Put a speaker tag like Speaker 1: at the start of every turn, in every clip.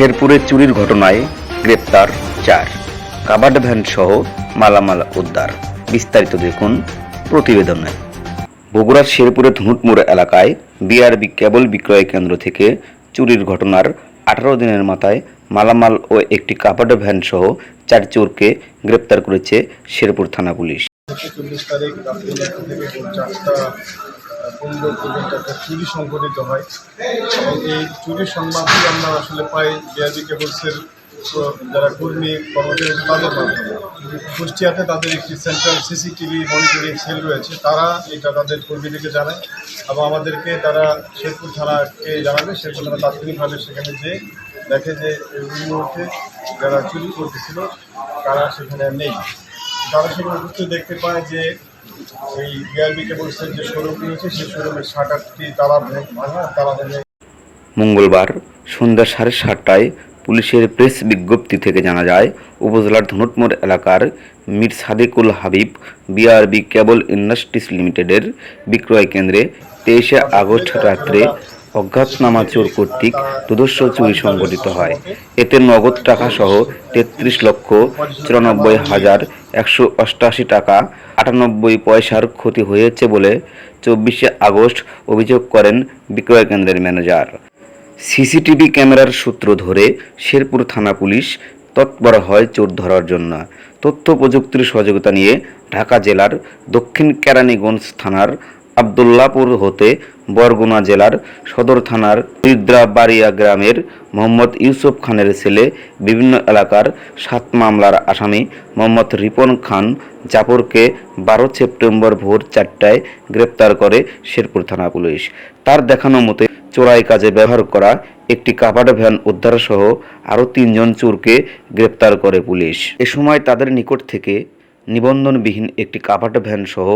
Speaker 1: শেরপুরে চুরির ঘটনায় গ্রেপ্তার 4, কাবাড ভ্যান সহ মালামাল উদ্ধার। বিস্তারিত দেখুন প্রতিবেদনে। বগুড়ার শেরপুরে ধুনুটমোড় এলাকায় বিআরবি কেবল বিক্রয় কেন্দ্র থেকে চুরির ঘটনার 18 দিনের মাথায় মালামাল ও একটি কাবাড ভ্যান সহ 4 চোরকে গ্রেপ্তার করেছে শেরপুর থানা পুলিশ।
Speaker 2: 24 তারিখ রাত্রি 1টা থেকে 4টা 15 পর্যন্ত একটা চুরি সংঘটিত হয় এবং এই চুরির সংবাদটি আমরা আসলে পাই বিআরবি কেবলসের যারা কর্মী কর্মচারী তাদের মাধ্যমে। কুষ্টিয়াতে তাদের একটি সেন্ট্রাল সিসিটিভি মনিটরিং সেল রয়েছে, তারা এটা তাদের কর্মীদেরকে জানায় এবং আমাদেরকে তারা শেরপুর থানাকে জানাবে। শেরপুর থানা তাৎক্ষণিকভাবে সেখানে যেয়ে দেখে যে এই মুহূর্তে যারা চুরি করতেছিল তারা সেখানে নেই। তারা সেখানে উপস্থিত দেখতে পায় যে এই বিআরবি কেবলসের যে শোরুমটি রয়েছে সেই শোরুমের শাটারটি তালা ভাঙা, তালা ভেঙে।
Speaker 1: মঙ্গলবার সন্ধ্যা 7:30টায় পুলিশের প্রেস বিজ্ঞপ্তি থেকে জানা যায়, উপজেলার ধনুটমোড় এলাকার মীর সাদেকুল হাবিব বিআরবি কেবল ইন্ডাস্ট্রিজ লিমিটেডের বিক্রয় কেন্দ্রে 23শে আগস্ট রাত্রে অজ্ঞাতনামা চোর কর্তৃক দুর্ধর্ষ চুরি সংঘটিত হয়। এতে নগদ টাকা সহ 33,94,188 টাকা 98 পয়সার ক্ষতি হয়েছে বলে 24শে আগস্ট অভিযোগ করেন বিক্রয় কেন্দ্রের ম্যানেজার। সিসিটিভি ক্যামেরার সূত্র ধরে শেরপুর থানা পুলিশ তৎপর হয় চোর ধরার জন্য। তথ্য প্রযুক্তির সহযোগিতা নিয়ে ঢাকা জেলার দক্ষিণ কেরানীগঞ্জ থানার আবদুল্লাপুর হতে বরগুনা জেলার সদর থানার রিদ্রাবাড়িয়া গ্রামের মোহাম্মদ ইউসুফ খানের ছেলে বিভিন্ন এলাকার 7 মামলার আসামি মোহাম্মদ রিপন খান জাফরকে 12 সেপ্টেম্বর ভোর 4টায় গ্রেপ্তার করে শেরপুর থানা পুলিশ। তার দেখানো মতে চোরাই কাজে ব্যবহার করা একটি কাবাড ভ্যান উদ্ধার সহ আরও 3 জন চোরকে গ্রেপ্তার করে পুলিশ। এ সময় তাদের নিকট থেকে নিবন্ধনবিহীন একটি কাবাড ভ্যান সহ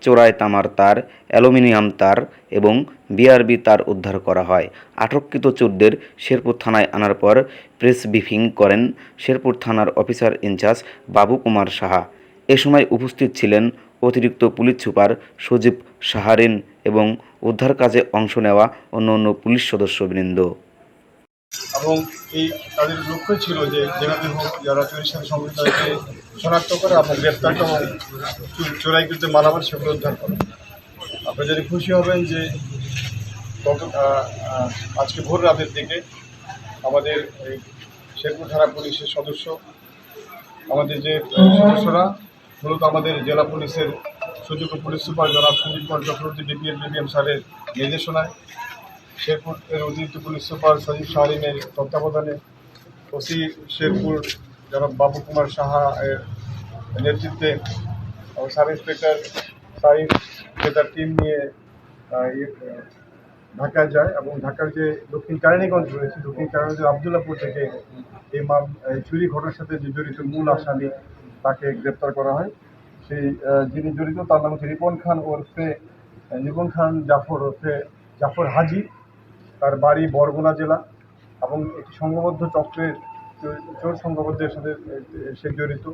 Speaker 1: চোরাই তামার তার, অ্যালুমিনিয়াম তার এবং বিআরবি তার উদ্ধার করা হয়। আটককৃত চোরদের শেরপুর থানায় আনার পর প্রেস ব্রিফিং করেন শেরপুর থানার অফিসার ইনচার্জ বাবু কুমার সাহা। এ সময় উপস্থিত ছিলেন অতিরিক্ত পুলিশ সুপার সজীব সাহারিন এবং উদ্ধার কাজে অংশ নেওয়া অন্যান্য পুলিশ সদস্যবৃন্দ।
Speaker 2: এবং এই তাদের লক্ষ্য ছিল যে যেভাবে হোক যারা চুরির সাথে সম্পৃক্ত তাদেরকে শনাক্ত করে এবং গ্রেপ্তার এবং চোরাইকৃত মালামাল সেগুলো উদ্ধার করে। আপনি যদি খুশি হবেন যে আজকে ভোর রাতের দিকে আমাদের এই শেরপুর থানা পুলিশের সদস্য, আমাদের যে সদস্যরা মূলত আমাদের জেলা পুলিশের সুযোগ্য পুলিশ সুপার জনাব সুদীপ কুমার চক্রবর্তী ডিপিএম স্যারের নির্দেশনায়, শেরপুরের অতিরিক্ত পুলিশ সুপার সজীব সাহারিনের তত্ত্বাবধানে, ওসি শেরপুর জনাব বাবু কুমার সাহা এর নেতৃত্বে সাব ইন্সপেক্টর সাহিব তার টিম নিয়ে ঢাকায় যায় এবং ঢাকার যে দক্ষিণ কেরানীগঞ্জ রয়েছে, দক্ষিণ কেরানীগঞ্জের আবদুল্লাপুর থেকে এই চুরি ঘটনার সাথে যে জড়িত মূল আসামি তাকে গ্রেপ্তার করা হয়। সেই যিনি জড়িত তার নাম হচ্ছে রিপন খান জাফর ওরফে জাফর হাজি। তার বাড়ি বরগুনা জেলা এবং একটি সংঘবদ্ধ চক্রের চোর সংঘবদ্ধের সাথে সে জড়িত